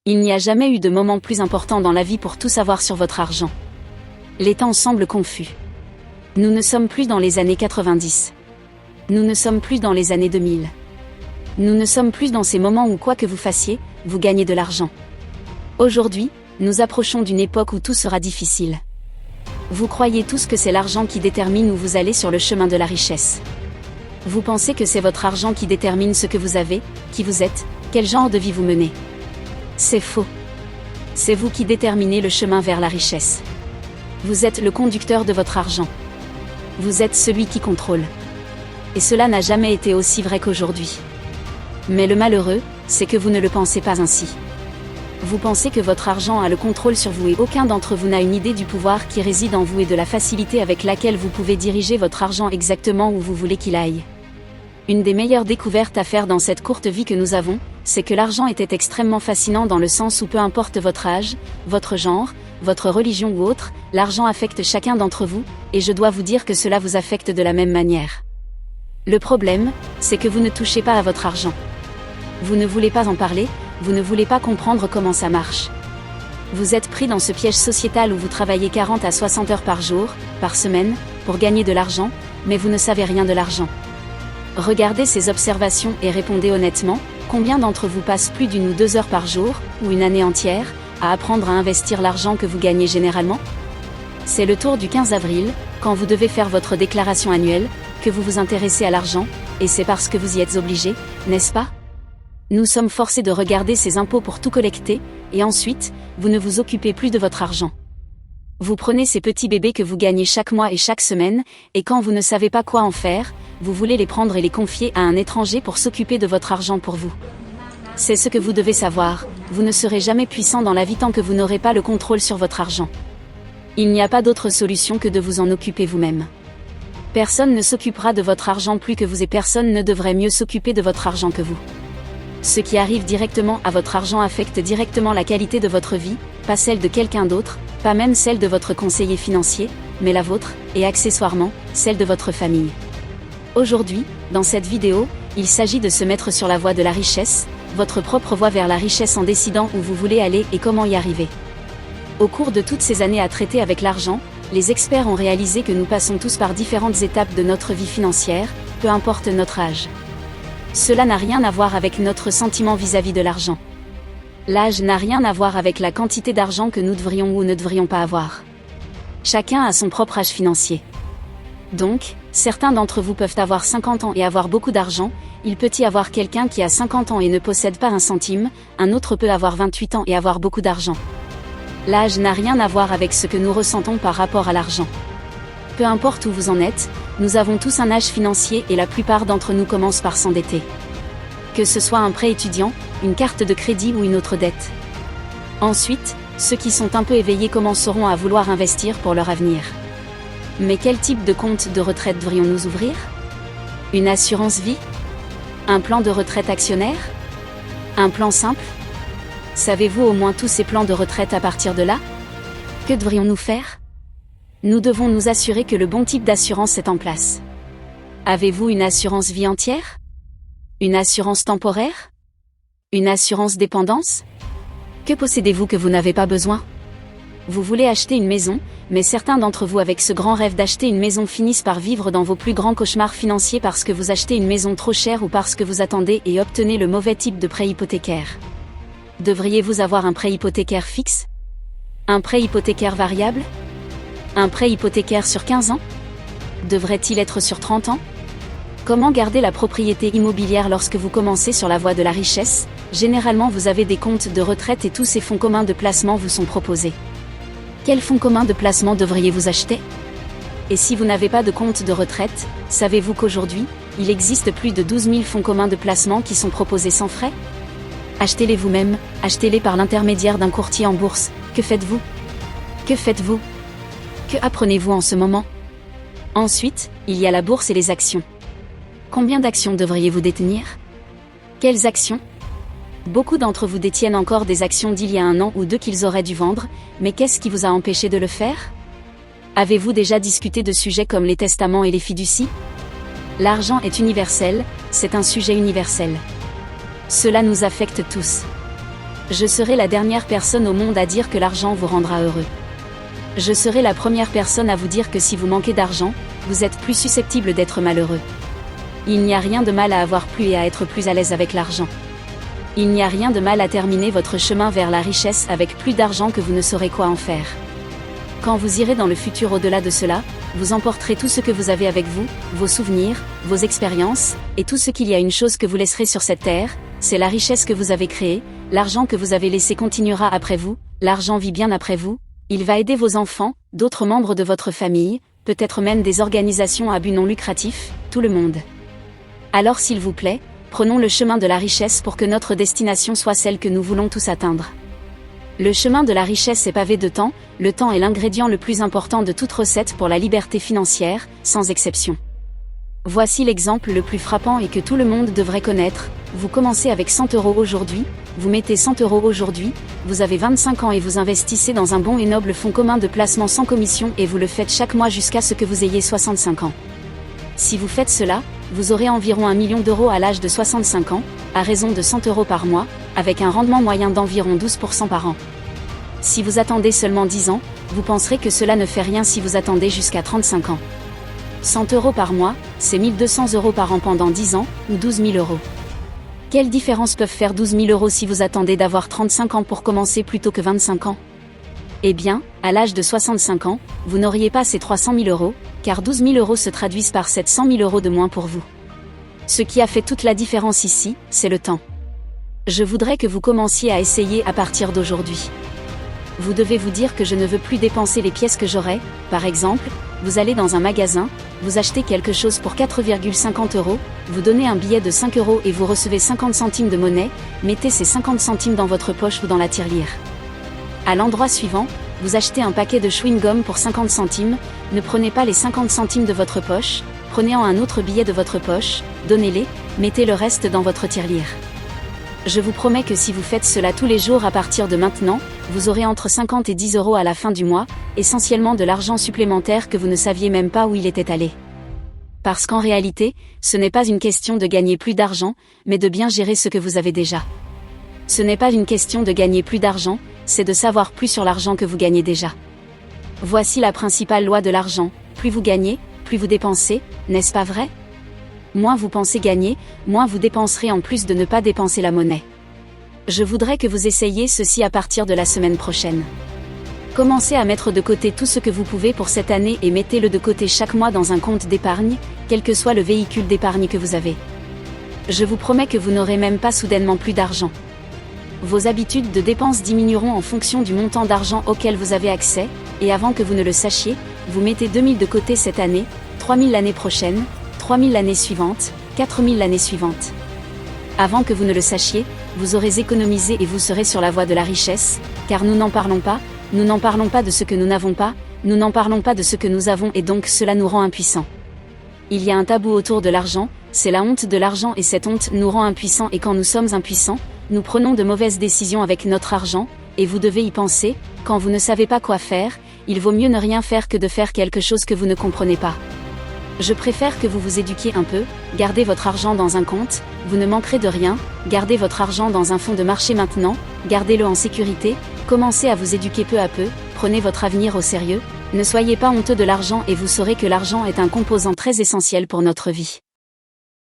Il n'y a jamais eu de moment plus important dans la vie pour tout savoir sur votre argent. Les temps semblent confus. Nous ne sommes plus dans les années 90. Nous ne sommes plus dans les années 2000. Nous ne sommes plus dans ces moments où quoi que vous fassiez, vous gagnez de l'argent. Aujourd'hui, nous approchons d'une époque où tout sera difficile. Vous croyez tous que c'est l'argent qui détermine où vous allez sur le chemin de la richesse. Vous pensez que c'est votre argent qui détermine ce que vous avez, qui vous êtes, quel genre de vie vous menez. C'est faux. C'est vous qui déterminez le chemin vers la richesse. Vous êtes le conducteur de votre argent. Vous êtes celui qui contrôle. Et cela n'a jamais été aussi vrai qu'aujourd'hui. Mais le malheureux, c'est que vous ne le pensez pas ainsi. Vous pensez que votre argent a le contrôle sur vous et aucun d'entre vous n'a une idée du pouvoir qui réside en vous et de la facilité avec laquelle vous pouvez diriger votre argent exactement où vous voulez qu'il aille. Une des meilleures découvertes à faire dans cette courte vie que nous avons, c'est que l'argent était extrêmement fascinant dans le sens où peu importe votre âge, votre genre, votre religion ou autre, l'argent affecte chacun d'entre vous, et je dois vous dire que cela vous affecte de la même manière. Le problème, c'est que vous ne touchez pas à votre argent. Vous ne voulez pas en parler, vous ne voulez pas comprendre comment ça marche. Vous êtes pris dans ce piège sociétal où vous travaillez 40 à 60 heures par jour, par semaine, pour gagner de l'argent, mais vous ne savez rien de l'argent. Regardez ces observations et répondez honnêtement, combien d'entre vous passent plus d'1 ou 2 heures par jour, ou une année entière, à apprendre à investir l'argent que vous gagnez généralement? C'est le tour du 15 avril, quand vous devez faire votre déclaration annuelle, que vous vous intéressez à l'argent, et c'est parce que vous y êtes obligé, n'est-ce pas? Nous sommes forcés de regarder ces impôts pour tout collecter, et ensuite, vous ne vous occupez plus de votre argent. Vous prenez ces petits bébés que vous gagnez chaque mois et chaque semaine, et quand vous ne savez pas quoi en faire, vous voulez les prendre et les confier à un étranger pour s'occuper de votre argent pour vous. C'est ce que vous devez savoir, vous ne serez jamais puissant dans la vie tant que vous n'aurez pas le contrôle sur votre argent. Il n'y a pas d'autre solution que de vous en occuper vous-même. Personne ne s'occupera de votre argent plus que vous et personne ne devrait mieux s'occuper de votre argent que vous. Ce qui arrive directement à votre argent affecte directement la qualité de votre vie, pas celle de quelqu'un d'autre, pas même celle de votre conseiller financier, mais la vôtre, et accessoirement, celle de votre famille. Aujourd'hui, dans cette vidéo, il s'agit de se mettre sur la voie de la richesse, votre propre voie vers la richesse en décidant où vous voulez aller et comment y arriver. Au cours de toutes ces années à traiter avec l'argent, les experts ont réalisé que nous passons tous par différentes étapes de notre vie financière, peu importe notre âge. Cela n'a rien à voir avec notre sentiment vis-à-vis de l'argent. L'âge n'a rien à voir avec la quantité d'argent que nous devrions ou ne devrions pas avoir. Chacun a son propre âge financier. Donc, certains d'entre vous peuvent avoir 50 ans et avoir beaucoup d'argent, il peut y avoir quelqu'un qui a 50 ans et ne possède pas un centime, un autre peut avoir 28 ans et avoir beaucoup d'argent. L'âge n'a rien à voir avec ce que nous ressentons par rapport à l'argent. Peu importe où vous en êtes, nous avons tous un âge financier et la plupart d'entre nous commencent par s'endetter. Que ce soit un prêt étudiant, une carte de crédit ou une autre dette. Ensuite, ceux qui sont un peu éveillés commenceront à vouloir investir pour leur avenir. Mais quel type de compte de retraite devrions-nous ouvrir? Une assurance vie? Un plan de retraite actionnaire? Un plan simple? Savez-vous au moins tous ces plans de retraite à partir de là? Que devrions-nous faire? Nous devons nous assurer que le bon type d'assurance est en place. Avez-vous une assurance vie entière? Une assurance temporaire? Une assurance dépendance? Que possédez-vous que vous n'avez pas besoin? Vous voulez acheter une maison, mais certains d'entre vous avec ce grand rêve d'acheter une maison finissent par vivre dans vos plus grands cauchemars financiers parce que vous achetez une maison trop chère ou parce que vous attendez et obtenez le mauvais type de prêt hypothécaire. Devriez-vous avoir un prêt hypothécaire fixe? Un prêt hypothécaire variable? Un prêt hypothécaire sur 15 ans? Devrait-il être sur 30 ans? Comment garder la propriété immobilière lorsque vous commencez sur la voie de la richesse? Généralement vous avez des comptes de retraite et tous ces fonds communs de placement vous sont proposés. Quels fonds communs de placement devriez-vous acheter? Et si vous n'avez pas de compte de retraite, savez-vous qu'aujourd'hui, il existe plus de 12 000 fonds communs de placement qui sont proposés sans frais? Achetez-les vous-même, achetez-les par l'intermédiaire d'un courtier en bourse. Que faites-vous? Que faites-vous? Que apprenez-vous en ce moment? Ensuite, il y a la bourse et les actions. Combien d'actions devriez-vous détenir? Quelles actions? Beaucoup d'entre vous détiennent encore des actions d'il y a 1 an ou 2 qu'ils auraient dû vendre, mais qu'est-ce qui vous a empêché de le faire? Avez-vous déjà discuté de sujets comme les testaments et les fiducies? L'argent est universel, c'est un sujet universel. Cela nous affecte tous. Je serai la dernière personne au monde à dire que l'argent vous rendra heureux. Je serai la première personne à vous dire que si vous manquez d'argent, vous êtes plus susceptible d'être malheureux. Il n'y a rien de mal à avoir plus et à être plus à l'aise avec l'argent. Il n'y a rien de mal à terminer votre chemin vers la richesse avec plus d'argent que vous ne saurez quoi en faire. Quand vous irez dans le futur au-delà de cela, vous emporterez tout ce que vous avez avec vous, vos souvenirs, vos expériences, et tout ce qu'il y a une chose que vous laisserez sur cette terre, c'est la richesse que vous avez créée, l'argent que vous avez laissé continuera après vous, l'argent vit bien après vous, il va aider vos enfants, d'autres membres de votre famille, peut-être même des organisations à but non lucratif, tout le monde. Alors s'il vous plaît, prenons le chemin de la richesse pour que notre destination soit celle que nous voulons tous atteindre. Le chemin de la richesse est pavé de temps, le temps est l'ingrédient le plus important de toute recette pour la liberté financière, sans exception. Voici l'exemple le plus frappant et que tout le monde devrait connaître, vous commencez avec 100 € aujourd'hui, vous mettez 100 € aujourd'hui, vous avez 25 ans et vous investissez dans un bon et noble fonds commun de placement sans commission et vous le faites chaque mois jusqu'à ce que vous ayez 65 ans. Si vous faites cela, vous aurez environ 1 million d'euros à l'âge de 65 ans, à raison de 100 € par mois, avec un rendement moyen d'environ 12% par an. Si vous attendez seulement 10 ans, vous penserez que cela ne fait rien si vous attendez jusqu'à 35 ans. 100 € par mois, c'est 1 200 € par an pendant 10 ans, ou 12 000 €. Quelle différence peuvent faire 12 000 € si vous attendez d'avoir 35 ans pour commencer plutôt que 25 ans ? Eh bien, à l'âge de 65 ans, vous n'auriez pas ces 300 000 €, car 12 000 € se traduisent par 700 000 € de moins pour vous. Ce qui a fait toute la différence ici, c'est le temps. Je voudrais que vous commenciez à essayer à partir d'aujourd'hui. Vous devez vous dire que je ne veux plus dépenser les pièces que j'aurai, par exemple, vous allez dans un magasin, vous achetez quelque chose pour 4,50 €, vous donnez un billet de 5 € et vous recevez 50 centimes de monnaie, mettez ces 50 centimes dans votre poche ou dans la tirelire. À l'endroit suivant, vous achetez un paquet de chewing-gum pour 50 centimes, ne prenez pas les 50 centimes de votre poche, prenez-en un autre billet de votre poche, donnez-les, mettez le reste dans votre tirelire. Je vous promets que si vous faites cela tous les jours à partir de maintenant, vous aurez entre 50 et 10 € à la fin du mois, essentiellement de l'argent supplémentaire que vous ne saviez même pas où il était allé. Parce qu'en réalité, ce n'est pas une question de gagner plus d'argent, mais de bien gérer ce que vous avez déjà. Ce n'est pas une question de gagner plus d'argent, c'est de savoir plus sur l'argent que vous gagnez déjà. Voici la principale loi de l'argent, plus vous gagnez, plus vous dépensez, n'est-ce pas vrai ? Moins vous pensez gagner, moins vous dépenserez en plus de ne pas dépenser la monnaie. Je voudrais que vous essayiez ceci à partir de la semaine prochaine. Commencez à mettre de côté tout ce que vous pouvez pour cette année et mettez-le de côté chaque mois dans un compte d'épargne, quel que soit le véhicule d'épargne que vous avez. Je vous promets que vous n'aurez même pas soudainement plus d'argent. Vos habitudes de dépenses diminueront en fonction du montant d'argent auquel vous avez accès, et avant que vous ne le sachiez, vous mettez 2 000 de côté cette année, 3 000 l'année prochaine, 3 000 l'année suivante, 4 000 l'année suivante. Avant que vous ne le sachiez, vous aurez économisé et vous serez sur la voie de la richesse, car nous n'en parlons pas de ce que nous n'avons pas, nous n'en parlons pas de ce que nous avons et donc cela nous rend impuissants. Il y a un tabou autour de l'argent, c'est la honte de l'argent et cette honte nous rend impuissants et quand nous sommes impuissants, nous prenons de mauvaises décisions avec notre argent, et vous devez y penser, quand vous ne savez pas quoi faire, il vaut mieux ne rien faire que de faire quelque chose que vous ne comprenez pas. Je préfère que vous vous éduquiez un peu, gardez votre argent dans un compte, vous ne manquerez de rien, gardez votre argent dans un fonds de marché maintenant, gardez-le en sécurité, commencez à vous éduquer peu à peu, prenez votre avenir au sérieux, ne soyez pas honteux de l'argent et vous saurez que l'argent est un composant très essentiel pour notre vie.